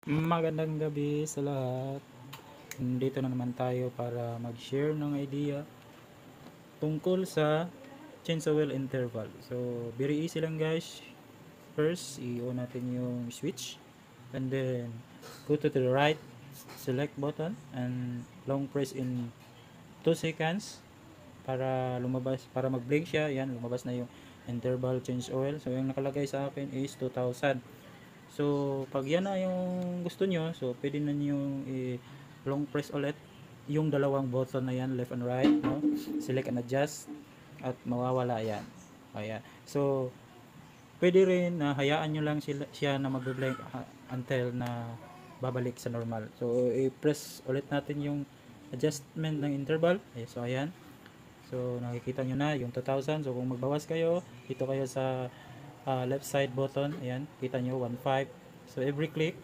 Magandang gabi sa lahat. Dito na naman tayo para mag-share ng idea tungkol sa chainsaw wheel interval. So, very easy lang guys. First, i-on natin yung switch and then go to the right select button and long press in 2 seconds para lumabas, para mag-blink siya. Yan, lumabas na yung interval change oil. So, yung nakalagay sa akin is 2,000. So, pag yan na yung gusto nyo, so pwede na nyo long press ulit yung dalawang button na yan, left and right, no? Select and adjust at mawawala yan. Ayan. So, pwede rin na hayaan nyo lang siya na magbe-blank until na babalik sa normal. So, i-press ulit natin yung adjustment ng interval. So, ayan. So, nakikita nyo na yung 2,000. So, kung magbawas kayo, dito kayo sa left side button. Ayan, kita nyo 1.5. So, every click,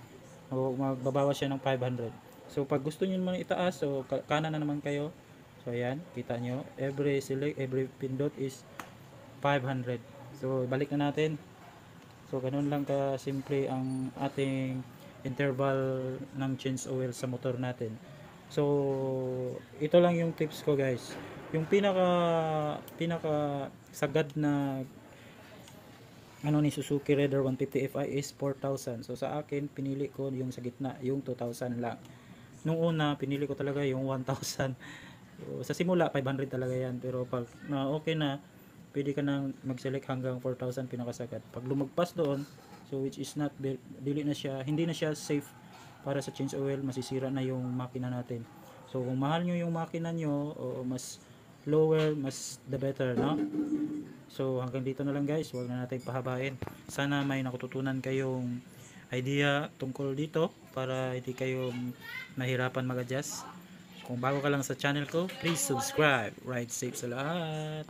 magbabawas siya ng 500. So, pag gusto nyo naman itaas, so, kanan na naman kayo. So, ayan, kita nyo. Every select, every pindot is 500. So, balik na natin. So, ganun lang ka-simple ang ating interval ng change oil sa motor natin. So, ito lang yung tips ko guys. Yung pinaka sagad na ni Suzuki Raider 150 Fi is 4,000. So sa akin pinili ko yung sa gitna, yung 2,000 lang. Nung una pinili ko talaga yung 1,000. So, sa simula 500 talaga yan, pero pag na okay na, pwede ka nang mag-select hanggang 4,000 pinakasagad. Pag lumagpas doon, so which is not, dili na siya, hindi na siya safe para sa change oil, masisira na yung makina natin. So kung mahal nyo yung makina nyo, o mas lower, mas the better, no? So hanggang dito na lang guys, huwag na natin pahabain. Sana may nakututunan kayong idea tungkol dito para hindi kayo mahirapan mag-adjust. Kung bago ka lang sa channel ko, please subscribe. Ride safe sa lahat.